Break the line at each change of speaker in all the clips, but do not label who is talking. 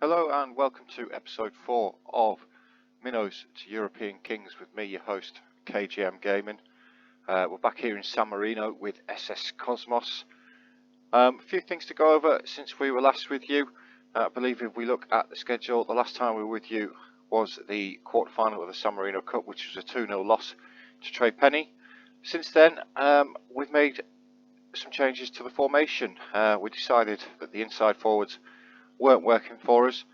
Hello and welcome to episode 4 of Minnows to European Kings with me, your host, KGM Gaming. We're back here in San Marino with SS Cosmos. A few things to go over since we were last with you. I believe if we look at the schedule, the last time we were with you was the quarterfinal of the San Marino Cup, which was a 2-0 loss to Trey Penny. Since then, we've made some changes to the formation. We decided that the inside forwards weren't working for us,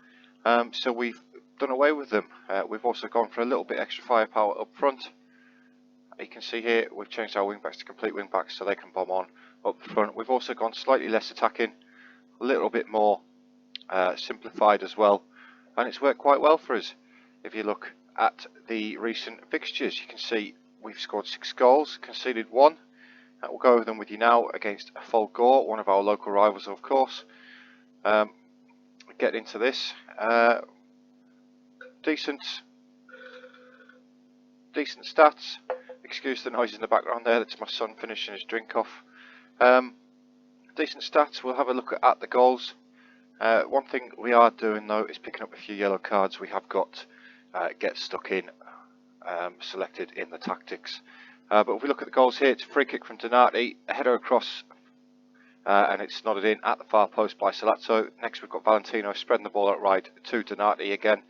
so we've done away with them. We've also gone for a little bit extra firepower up front. You can see here we've changed our wing backs to complete wing backs so they can bomb on up the front. We've also gone slightly less attacking, a little bit more simplified as well, and it's worked quite well for us. If you look at the recent fixtures, you can see we've scored 6 goals, conceded 1. We'll go over them with you now against Folgore, one of our local rivals, of course. Get into this. Decent stats. Excuse the noise in the background there, that's my son finishing his drink off. Decent stats. We'll have a look at the goals. One thing we are doing though is picking up a few yellow cards. We have got get stuck in selected in the tactics. But if we look at the goals here, it's a free kick from Donati, a header across, and it's nodded in at the far post by Salazzo. Next we've got Valentino spreading the ball out right to Donati again.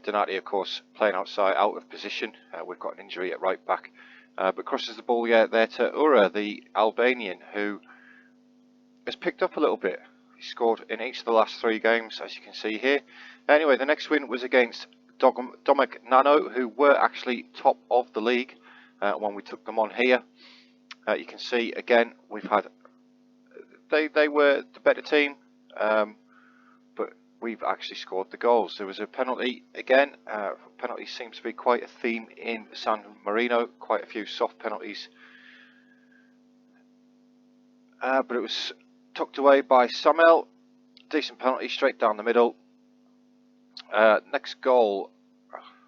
Donati, of course, playing outside, out of position. We've got an injury at right back, but crosses the ball there to Ura, the Albanian, who has picked up a little bit. He scored in each of the last 3 games, as you can see here. Anyway, the next win was against Domek Nano, who were actually top of the league when we took them on here. You can see again we've had they were the better team, but we've actually scored the goals. There was a penalty again. Penalties seems to be quite a theme in San Marino, quite a few soft penalties, but it was tucked away by Samuel. Decent penalty straight down the middle. Next goal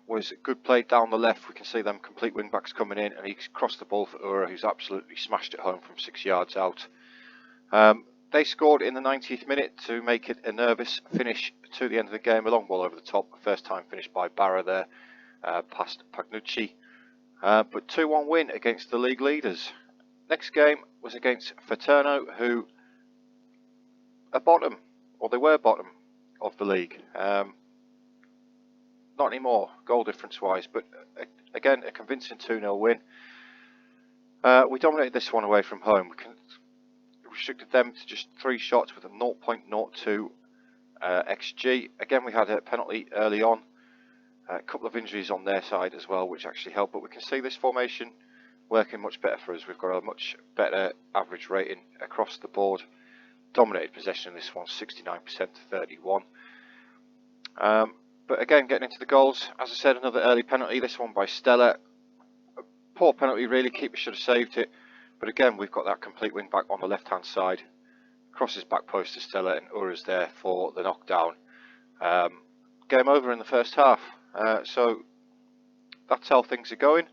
was a good play down the left. We can see them complete wing backs coming in, and he's crossed the ball for Ura, who's absolutely smashed it home from 6 yards out. They scored in the 90th minute to make it a nervous finish to the end of the game. A long ball over the top, first time finish by Barra there, past Pagnucci. But 2-1 win against the league leaders. Next game was against Fraterno, who are bottom, or they were bottom of the league. Not anymore, goal difference wise, but again a convincing 2-0 win. We dominated this one away from home. We restricted them to just 3 shots with a 0.02 XG. Again, we had a penalty early on, a couple of injuries on their side as well, which actually helped, but we can see this formation working much better for us. We've got a much better average rating across the board. Dominated possession in this one, 69% to 31. But again, getting into the goals, as I said, another early penalty, this one by Stella. A poor penalty really, keeper should have saved it. But again, we've got that complete wing back on the left hand side. Crosses back post to Stella, and Ura's there for the knockdown. Game over in the first half. So that's how things are going.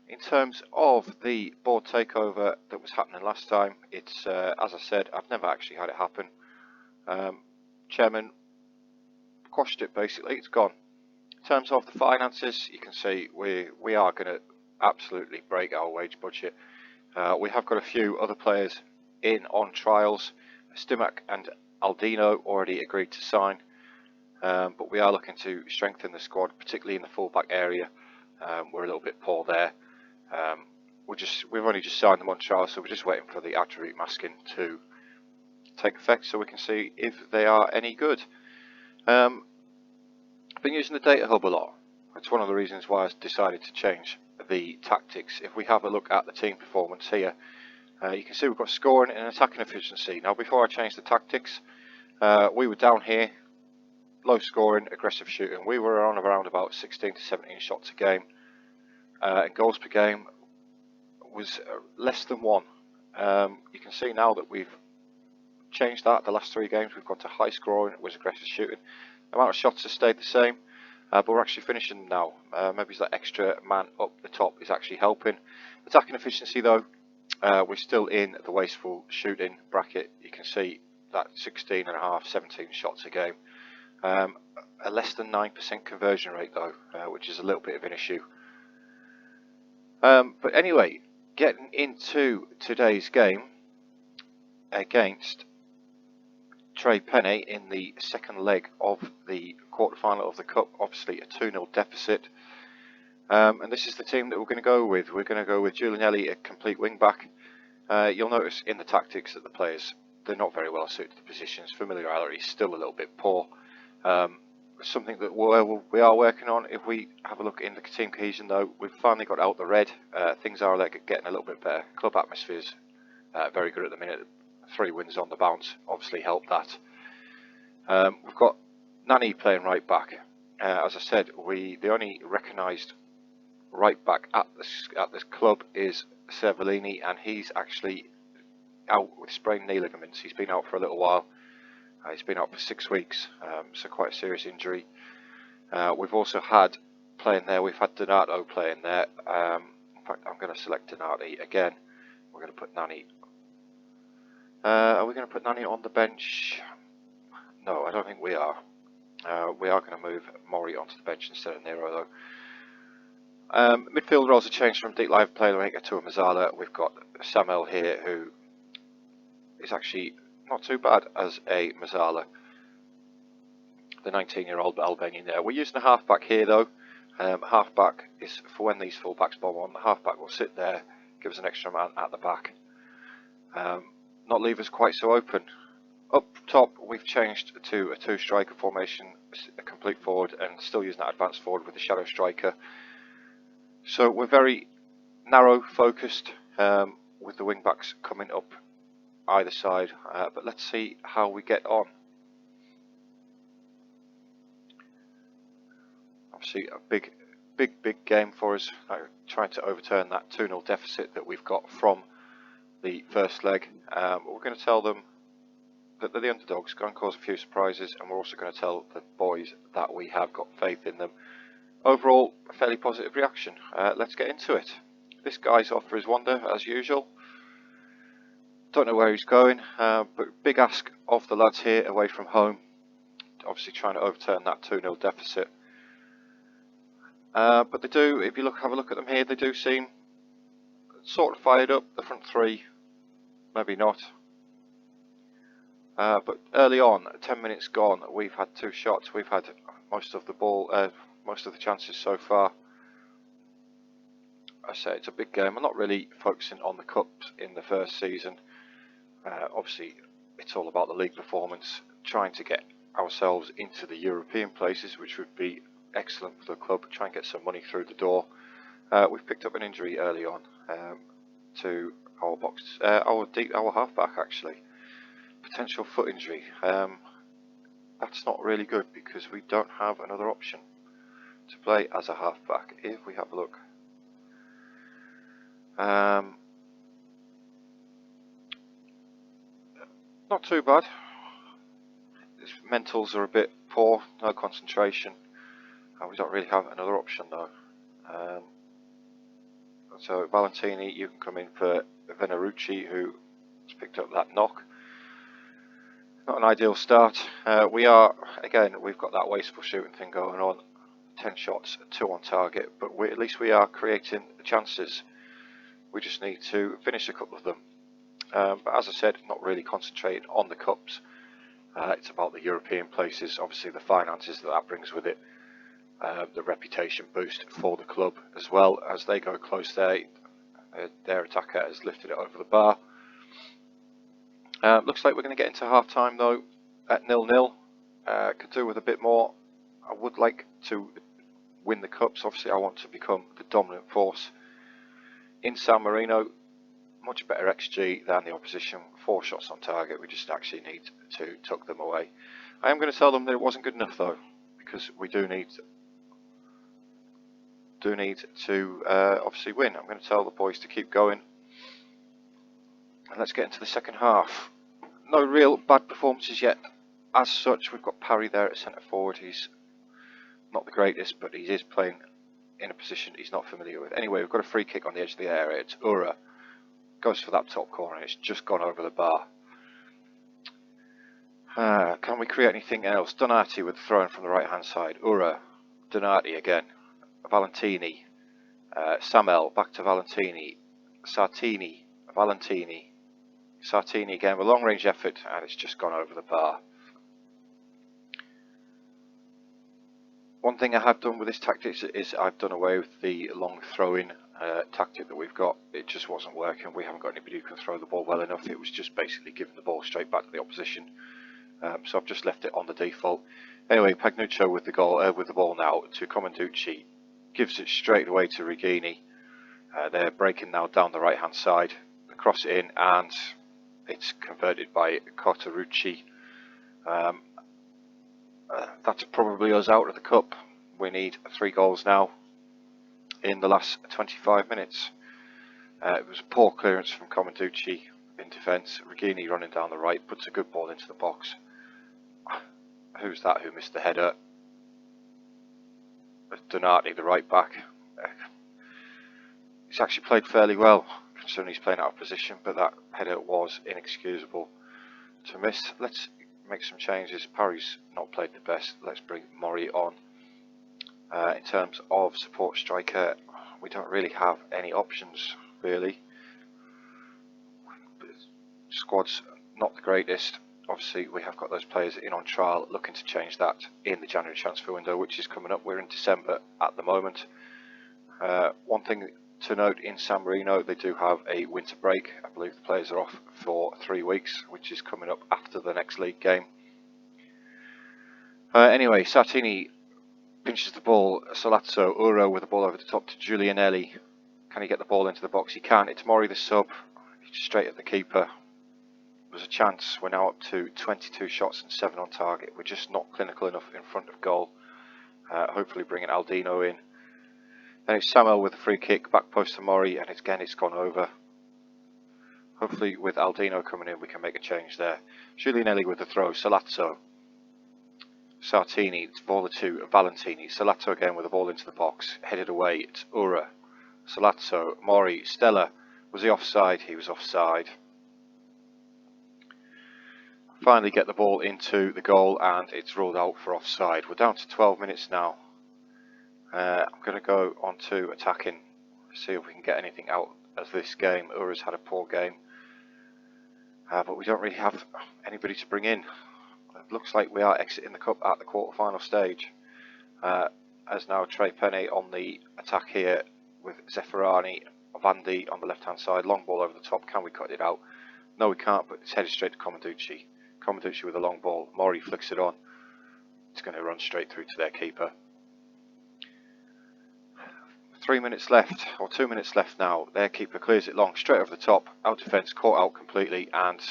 In terms of the board takeover that was happening last time, it's as I said, I've never actually had it happen. Chairman quashed it basically, it's gone. In terms of the finances, you can see we are going to absolutely break our wage budget. We have got a few other players in on trials. Stimac and Aldino already agreed to sign, but we are looking to strengthen the squad, particularly in the fullback area. We're a little bit poor there. We've only just signed them on trial, so we're just waiting for the attribute masking to take effect so we can see if they are any good. I've been using the data hub a lot. It's one of the reasons why I decided to change the tactics. If we have a look at the team performance here, you can see we've got scoring and attacking efficiency. Now, before I changed the tactics, we were down here, low scoring, aggressive shooting. We were on around about 16 to 17 shots a game, and goals per game was less than 1. You can see now that we've changed that. The last 3 games we've got to high scoring with aggressive shooting. The amount of shots has stayed the same, but we're actually finishing them now. Maybe that extra man up the top is actually helping. Attacking efficiency though, we're still in the wasteful shooting bracket. You can see that 16.5, 17 shots a game. A less than 9% conversion rate though, which is a little bit of an issue. But anyway, getting into today's game against Trey Penney in the second leg of the quarterfinal of the Cup, obviously a 2-0 deficit. And this is the team that we're going to go with. We're going to go with Giulianelli, a complete wing back. You'll notice in the tactics that the players, they're not very well suited to the positions. Familiarity is still a little bit poor. Something that we are working on. If we have a look in the team cohesion though, we've finally got out the red. Things are getting a little bit better. Club atmosphere's very good at the minute. 3 wins on the bounce obviously helped that. We've got Nani playing right back. As I said, the only recognised right back at this club is Cervellini, and he's actually out with sprained knee ligaments. He's been out for a little while. He's been out for 6 weeks, so quite a serious injury. We've also had playing there, we've had Donato playing there. In fact, I'm going to select Donati again. We're going to put Nani. Are we going to put Nani on the bench? No, I don't think we are. We are going to move Mori onto the bench instead of Nero though. Midfield roles have changed from deep live playmaker to a Mazzala. We've got Samuel here, who is actually not too bad as a Mazzala. The 19-year-old Albanian there. We're using a half-back here though. Half-back is for when these full-backs bomb on. The half-back will sit there, give us an extra man at the back. Not leave us quite so open. Up top, we've changed to a 2-striker formation, a complete forward, and still using that advanced forward with the shadow striker. So we're very narrow focused, with the wing backs coming up either side. But let's see how we get on. Obviously, a big game for us. Trying to overturn that 2-0 deficit that we've got from the first leg. We're going to tell them that they're the underdogs, going to cause a few surprises, and we're also going to tell the boys that we have got faith in them. Overall, a fairly positive reaction. Let's get into it. This guy's off for his wander, as usual. Don't know where he's going, but big ask of the lads here away from home. Obviously trying to overturn that 2-0 deficit. But they do, if you have a look at them here, they do seem sort of fired up. The front three, maybe not. But early on, 10 minutes gone, we've had 2 shots. We've had most of the ball, most of the chances so far. I say it's a big game. I'm not really focusing on the cups in the first season. Obviously, it's all about the league performance, trying to get ourselves into the European places, which would be excellent for the club. Try and get some money through the door. We've picked up an injury early on to our halfback actually. Potential foot injury. That's not really good because we don't have another option to play as a halfback. If we have a look, not too bad. His mentals are a bit poor, no concentration. We don't really have another option though. So Valentini, you can come in for Venerucci, who has picked up that knock. Not an ideal start. We've got that wasteful shooting thing going on. 10 shots, 2 on target, but at least we are creating chances. We just need to finish a couple of them. But as I said, not really concentrated on the cups. It's about the European places, obviously the finances that brings with it. The reputation boost for the club as well. As they go close there, their attacker has lifted it over the bar. Looks like we're going to get into half time though at 0-0. Could do with a bit more. I would like to win the cups. Obviously I want to become the dominant force in San Marino. Much better XG than the opposition. 4 shots on target. We just actually need to tuck them away. I am going to tell them that it wasn't good enough though, because we do need to obviously win. I'm going to tell the boys to keep going. And let's get into the second half. No real bad performances yet as such. We've got Parry there at centre forward. He's not the greatest, but he is playing in a position he's not familiar with. Anyway, we've got a free kick on the edge of the area. It's Ura. Goes for that top corner. It's just gone over the bar. Can we create anything else? Donati with the throw-in from the right-hand side. Ura, Donati again. Valentini, Samel, back to Valentini. Sartini, Valentini. Sartini again with long-range effort, and it's just gone over the bar. One thing I have done with this tactic is I've done away with the long throw-in tactic that we've got. It just wasn't working. We haven't got anybody who can throw the ball well enough. It was just basically giving the ball straight back to the opposition. So I've just left it on the default. Anyway, Pagnuccio with the ball now to Comanducci, gives it straight away to Reghini. They're breaking now down the right hand side. They cross it in and it's converted by Cortarucci. That's probably us out of the cup. We need 3 goals now in the last 25 minutes. It was a poor clearance from Comanducci in defence. Reghini running down the right, puts a good ball into the box. Who's that who missed the header? Donati, the right back. He's actually played fairly well, considering he's playing out of position, but that header was inexcusable to miss. Let's make some changes. Parry's not played the best. Let's bring Mori on. In terms of support striker, we don't really have any options, really. Squad's not the greatest. Obviously, we have got those players in on trial, looking to change that in the January transfer window, which is coming up. We're in December at the moment. One thing to note, in San Marino, they do have a winter break. I believe the players are off for 3 weeks, which is coming up after the next league game. Anyway, Sartini pinches the ball. Solazzo, Uro with the ball over the top to Giulianelli. Can he get the ball into the box? He can. It's Mori the sub. He's straight at the keeper. There's a chance. We're now up to 22 shots and 7 on target. We're just not clinical enough in front of goal. Hopefully bringing Aldino in. Then it's Samuel with a free kick, back post to Mori, and it's gone over. Hopefully with Aldino coming in we can make a change there. Giulianelli with the throw, Solazzo. Sartini, it's Vola to Valentini. Solazzo again with the ball into the box, headed away, it's Ura. Solazzo, Mori, Stella. Was he offside? He was offside. Finally get the ball into the goal and it's ruled out for offside. We're down to 12 minutes now. I'm going to go on to attacking, see if we can get anything out of this game. Ura's had a poor game, but we don't really have anybody to bring in. It looks like we are exiting the cup at the quarter-final stage. As now Trey Penne on the attack here with Zeffirani, Vandy on the left-hand side. Long ball over the top. Can we cut it out? No, we can't, but it's headed straight to Comanducci. Comanducci with a long ball. Mori flicks it on. It's going to run straight through to their keeper. 3 minutes left, or 2 minutes left now. Their keeper clears it long, straight over the top. Out defence, caught out completely, and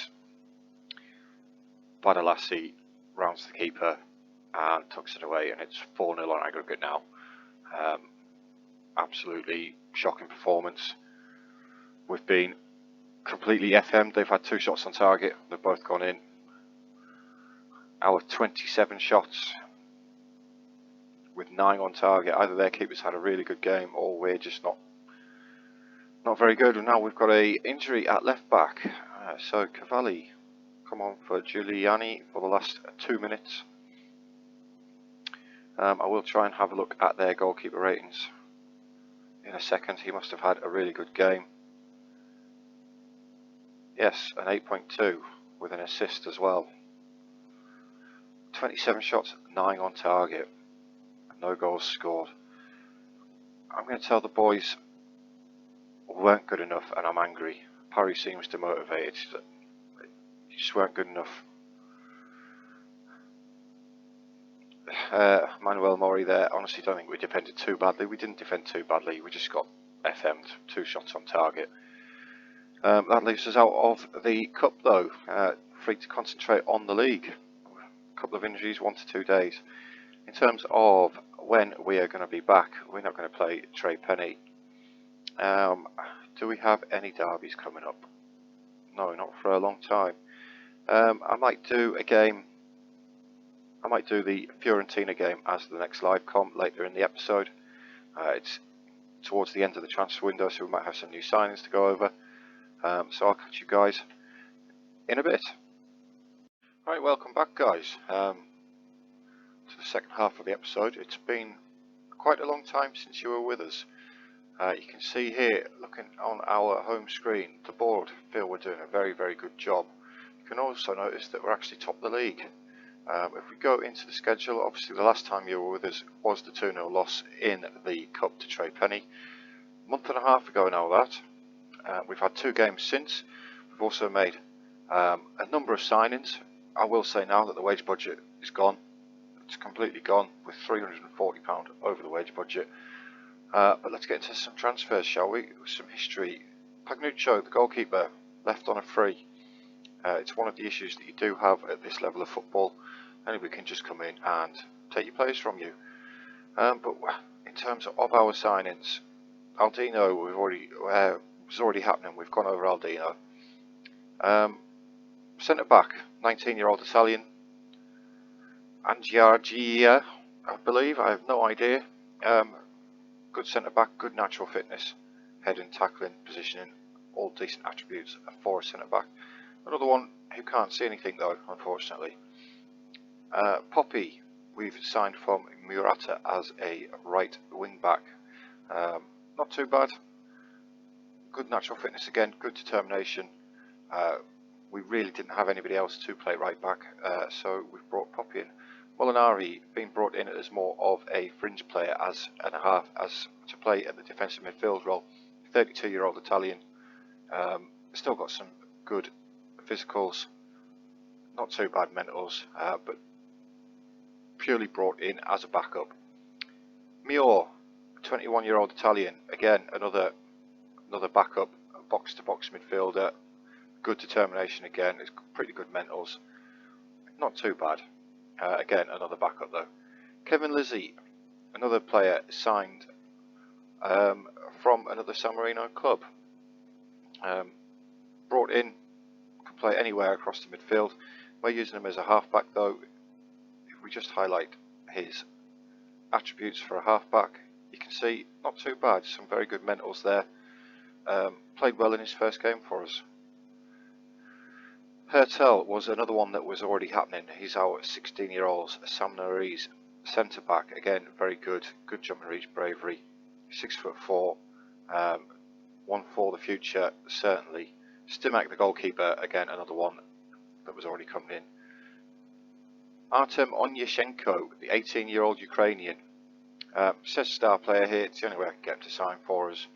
Badalassi rounds the keeper and tucks it away, and it's 4-0 on aggregate now. Absolutely shocking performance. We've been completely FM'd. They've had 2 shots on target. They've both gone in. Our 27 shots with 9 on target. Either their keepers had a really good game or we're just not very good. And now we've got a injury at left back. So Cavalli come on for Giuliani for the last 2 minutes. I will try and have a look at their goalkeeper ratings in a second. He must have had a really good game. Yes, an 8.2 with an assist as well. 27 shots, 9 on target. No goals scored. I'm going to tell the boys weren't good enough and I'm angry. Parry seems demotivated. You just weren't good enough. Manuel Mori there. Honestly don't think we defended too badly. We didn't defend too badly. We just got FM'd. 2 shots on target. That leaves us out of the cup though. Free to concentrate on the league. A couple of injuries, 1 to 2 days. In terms of when we are going to be back, we're not going to play Trey Penne. Do we have any derbies coming up? No, not for a long time. I might do a game. I might do the Fiorentina game as the next live comp later in the episode. It's towards the end of the transfer window, so we might have some new signings to go over. So I'll catch you guys in a bit. Right, welcome back guys to the second half of the episode. It's been quite a long time since you were with us. You can see here, looking on our home screen, the board feel we're doing a very good job. You can also notice that we're actually top of the league. If we go into the schedule, obviously the last time you were with us was the 2-0 loss in the Cup to Trey Penny. A month and a half ago now that. We've had 2 games since. We've also made a number of signings. I will say now that the wage budget is gone. It's completely gone, with £340 over the wage budget. But let's get into some transfers, shall we? Some history. Pagnuccio, the goalkeeper, left on a free. It's one of the issues that you do have at this level of football. Anybody can just come in and take your players from you. But in terms of our signings, Aldino was already happening. We've gone over Aldino. Centre back, 19-year-old Italian, Angiargia, I believe. I have no idea. Good centre back, good natural fitness, heading, tackling, positioning, all decent attributes for a centre back. Another one who can't see anything though, unfortunately. Poppy, we've signed from Murata as a right wing back. Not too bad. Good natural fitness again, good determination. We really didn't have anybody else to play right back, so we've brought Poppy in. Molinari being brought in as more of a fringe player as to play at the defensive midfield role. 32-year-old Italian, still got some good physicals, not too bad mentals, but purely brought in as a backup. Mior, 21-year-old Italian, again another backup, box-to-box midfielder. Good determination again, it's pretty good mentals, not too bad. Again, another backup though. Kevin Lizzie, another player signed from another San Marino club. Brought in, could play anywhere across the midfield. We're using him as a halfback though. If we just highlight his attributes for a halfback, you can see not too bad, some very good mentals there. Played well in his first game for us. Hertel was another one that was already happening. He's our 16-year-old San Marino centre back. Again, very good jump and reach bravery. 6'4", one for the future certainly. Stimak, the goalkeeper, again another one that was already coming in. Artem Onyeshenko, the 18-year-old Ukrainian, says star player here. It's the only way I can get him to sign for us.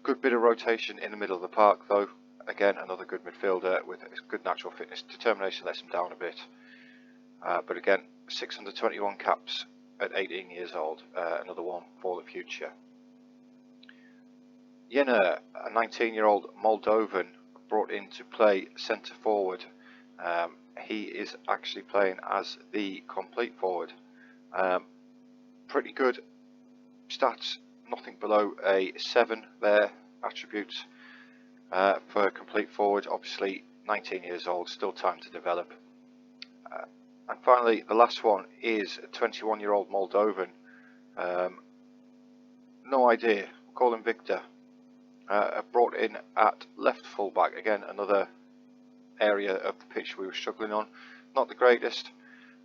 Good bit of rotation in the middle of the park though. Again, another good midfielder with good natural fitness. Determination lets him down a bit. But again, 621 caps at 18 years old. Another one for the future. Yena, a 19-year-old Moldovan, brought in to play centre forward. He is actually playing as the complete forward. Pretty good stats, nothing below a 7 there, attributes. For a complete forward, obviously 19 years old, still time to develop. And finally, the last one is a 21-year-old Moldovan. No idea, we'll call him Victor. Brought in at left fullback, again another area of the pitch we were struggling on. Not the greatest.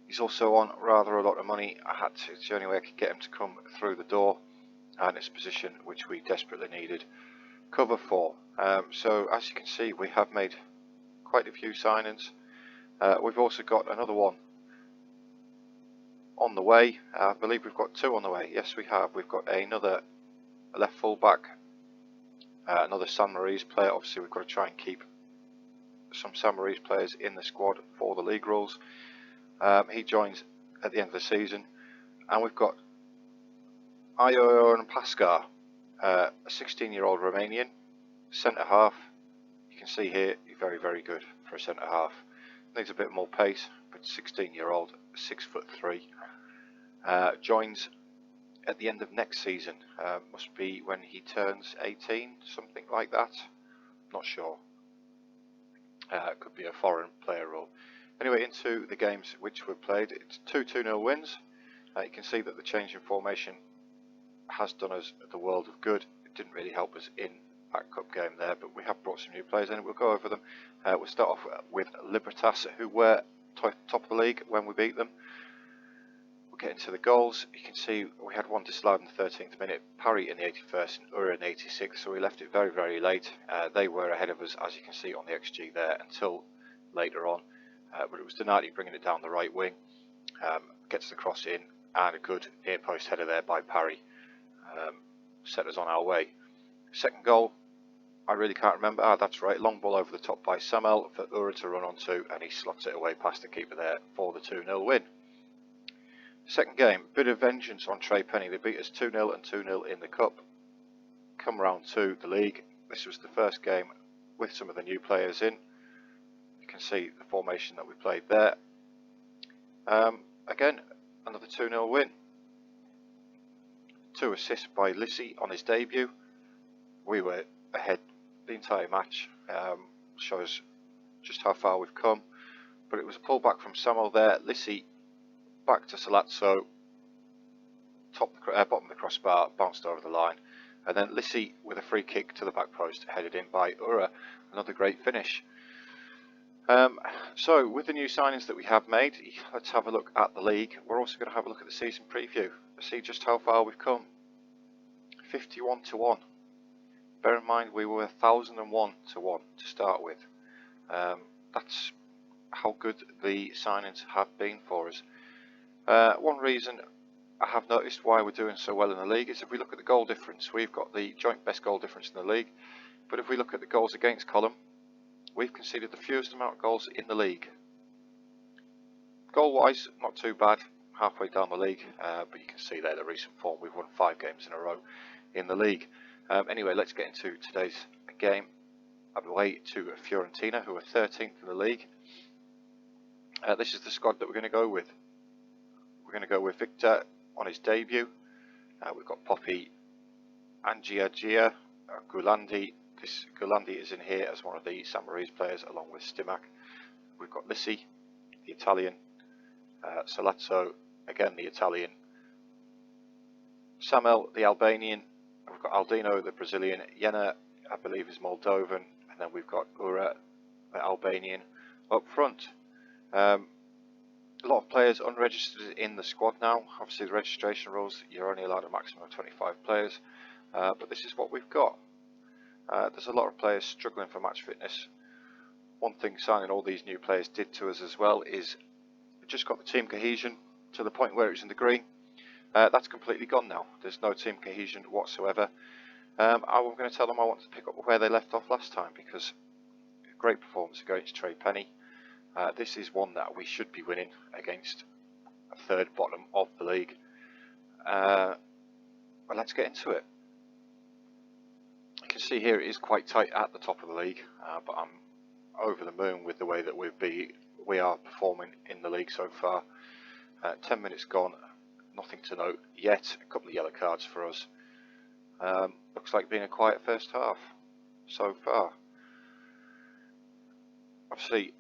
He's also on rather a lot of money. It's the only way I could get him to come through the door, and it's a position which we desperately needed cover for. So as you can see, we have made quite a few signings. We've also got another one on the way. I believe we've got 2 on the way. Yes, we have. We've got another left fullback, another San Marino player. Obviously, we've got to try and keep some San Marino players in the squad for the league rules. He joins at the end of the season, and we've got Ion Pascar, a 16-year-old Romanian centre half. You can see here, he's very good for a centre half. Needs a bit more pace, but 16-year-old, 6'3". Joins at the end of next season. Must be when he turns 18, something like that. Not sure. Could be a foreign player role. Anyway, into the games which were played. It's 2-2-0 wins. You can see that the change in formation has done us the world of good. It didn't really help us in that cup game there, but we have brought some new players in. We'll go over them. We'll start off with Libertas, who were top of the league when we beat them. We'll get into the goals. You can see we had one disallowed in the 13th minute, Parry in the 81st and Ura in the 86th, so we left it very, very late. They were ahead of us, as you can see on the XG there, until later on, but it was Donati bringing it down the right wing. Gets the cross in, and a good near post header there by Parry. Set us on our way. Second goal, I really can't remember. Ah, that's right, long ball over the top by Samel for Ura to run onto, and he slots it away past the keeper there for the 2-0 win. Second game, bit of vengeance on Trey Penny. They beat us 2-0 and 2-0 in the cup. Come round to the league. This was the first game with some of the new players in. You can see the formation that we played there. Again, another 2-0 win. 2 assists by Lissy on his debut. We were ahead the entire match. Shows just how far we've come. But it was a pullback from Samuel there. Lissy back to Salazzo. Bottom of the crossbar, bounced over the line. And then Lissy with a free kick to the back post, headed in by Ura. Another great finish. So with the new signings that we have made, let's have a look at the league. We're also going to have a look at the season preview to see just how far we've come. 51-1. Bear in mind we were 1001-1 to start with. That's how good the signings have been for us. One reason I have noticed why we're doing so well in the league is if we look at the goal difference, we've got the joint best goal difference in the league. But if we look at the goals against column, we've conceded the fewest amount of goals in the league. Goal-wise, not too bad, halfway down the league, but you can see there the recent form. We've won 5 games in a row in the league. Anyway, let's get into today's game. Away to Fiorentina, who are 13th in the league. This is the squad that we're going to go with. We're going to go with Victor on his debut. We've got Poppy, Angia, Gulandi. This Gulandi is in here as one of the San Marino players along with Stimac. We've got Lissy, the Italian, Salazzo, again the Italian, Samel, the Albanian, we've got Aldino, the Brazilian, Jena, I believe is Moldovan, and then we've got Ura, the Albanian, up front. A lot of players unregistered in the squad now. Obviously the registration rules, you're only allowed a maximum of 25 players, but this is what we've got. There's a lot of players struggling for match fitness. One thing signing all these new players did to us as well is we just got the team cohesion to the point where it was in the green. That's completely gone now. There's no team cohesion whatsoever. I'm going to tell them I want to pick up where they left off last time, because great performance against Trey Penny. This is one that we should be winning against a third bottom of the league. But let's get into it. You can see here it is quite tight at the top of the league, but I'm over the moon with the way that we are performing in the league so far. 10 minutes gone, nothing to note yet. A couple of yellow cards for us. Looks like being a quiet first half so far. Obviously,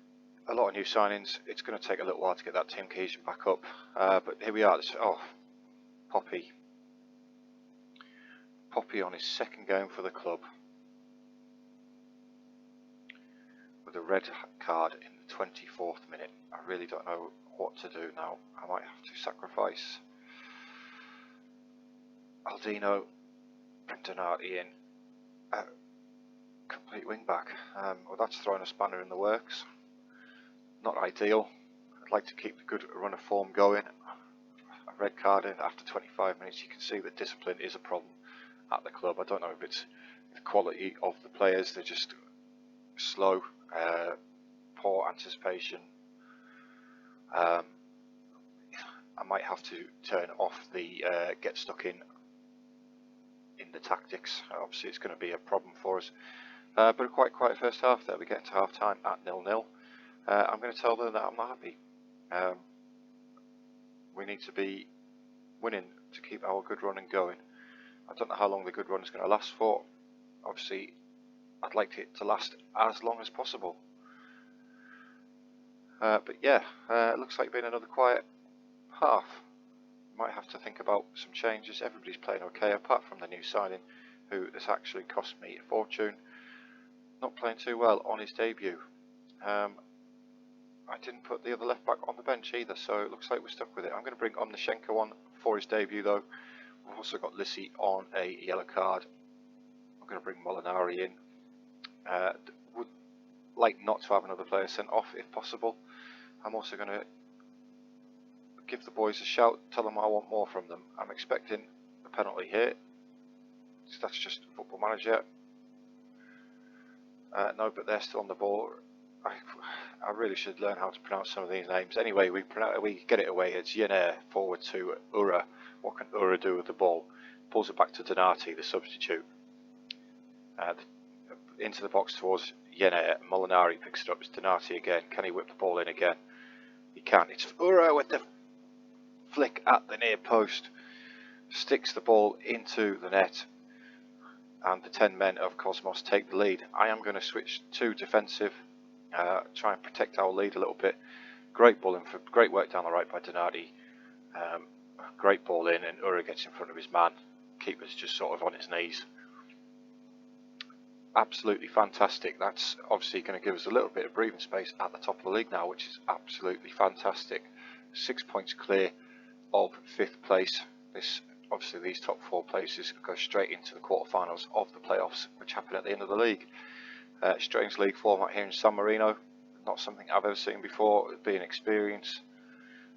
a lot of new signings. It's going to take a little while to get that team cohesion back up. But here we are. Poppy on his second game for the club with a red card in the 24th minute. I really don't know what to do now. I might have to sacrifice Aldino, Donati in complete wing back. Well, that's throwing a spanner in the works. Not ideal. I'd like to keep the good run of form going. A red card in after 25 minutes. You can see that discipline is a problem at the club. I don't know if it's the quality of the players. They're just slow, poor anticipation. I might have to turn off the get stuck in the tactics. Obviously it's going to be a problem for us. But a quite quiet first half there. We get to half time at 0-0. I'm going to tell them that I'm not happy. We need to be winning to keep our good run going. I don't know how long the good run is going to last for. Obviously, I'd like it to last as long as possible. But yeah, it looks like being another quiet half. Might have to think about some changes. Everybody's playing okay, apart from the new signing, who has actually cost me a fortune. Not playing too well on his debut. I didn't put the other left back on the bench either, so it looks like we're stuck with it. I'm going to bring Omnishenko on for his debut though. We've also got Lissi on a yellow card. I'm going to bring Molinari in. Would like not to have another player sent off if possible. I'm also going to give the boys a shout, tell them I want more from them. I'm expecting a penalty here. So that's just Football Manager. No, but they're still on the ball. I really should learn how to pronounce some of these names. Anyway, we get it away. It's Yener forward to Ura. What can Ura do with the ball? Pulls it back to Donati, the substitute. Into the box towards Yener. Molinari picks it up. It's Donati again. Can he whip the ball in again? He can. It's Ura with the flick at the near post. Sticks the ball into the net. And the 10 men of Cosmos take the lead. I am going to switch to defensive. Try and protect our lead a little bit. Great ball in for great work down the right by Donati. Great ball in, and Ura gets in front of his man. Keeper's just sort of on his knees. Absolutely fantastic. That's obviously going to give us a little bit of breathing space at the top of the league now, which is absolutely fantastic. 6 points clear of 5th place. Obviously these top 4 places go straight into the quarterfinals of the playoffs, which happen at the end of the league. Strange league format here in San Marino, not something I've ever seen before. Being experience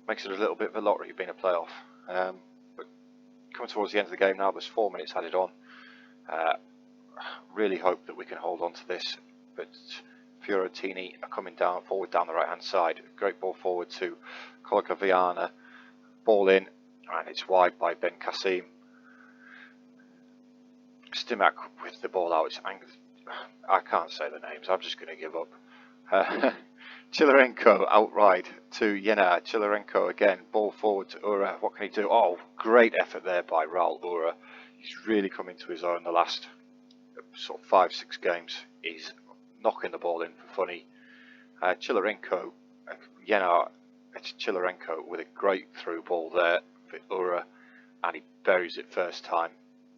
makes it a little bit of a lottery being a playoff. But coming towards the end of the game now, there's 4 minutes added on. Really hope that we can hold on to this, but Fiorentini are coming forward down the right hand side. Great ball forward to Colacaviana, ball in, and it's wide by Ben Kassim. Stimac with the ball out. I can't say the names, I'm just going to give up. Chilarenko outright to Yener. Chilarenko again, ball forward to Ura. What can he do? Oh, great effort there by Raul Ura. He's really come into his own the last sort of 5-6 games. He's knocking the ball in for funny. Chilarenko, Yener, it's Chilarenko with a great through ball there for Ura, and he buries it first time.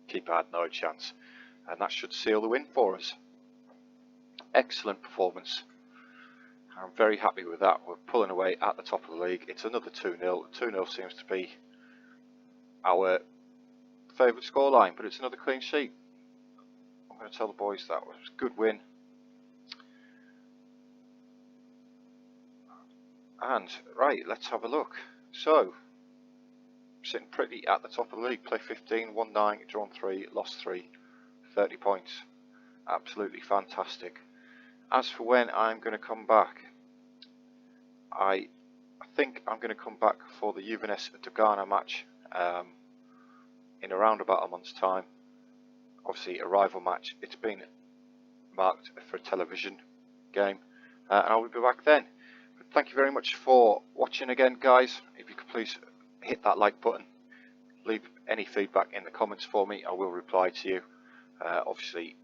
Keeper had no chance, and that should seal the win for us. Excellent performance. I'm very happy with that. We're pulling away at the top of the league. It's another 2-0. 2-0 seems to be our favourite scoreline, but it's another clean sheet. I'm going to tell the boys that was a good win. And, right, let's have a look. So, sitting pretty at the top of the league. Play 15, won 9, drawn 3, lost 3, 30 points. Absolutely fantastic. As for when I'm going to come back, I think I'm going to come back for the Juvenes Dogana match in around about a month's time. Obviously a rival match. It's been marked for a television game, and I will be back then. But thank you very much for watching again, guys. If you could please hit that like button, leave any feedback in the comments for me. I will reply to you. Obviously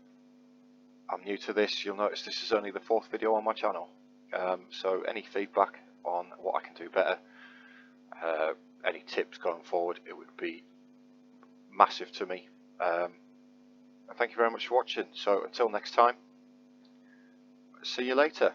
I'm new to this. You'll notice this is only the 4th video on my channel, so any feedback on what I can do better, any tips going forward, it would be massive to me. And thank you very much for watching. So until next time, see you later.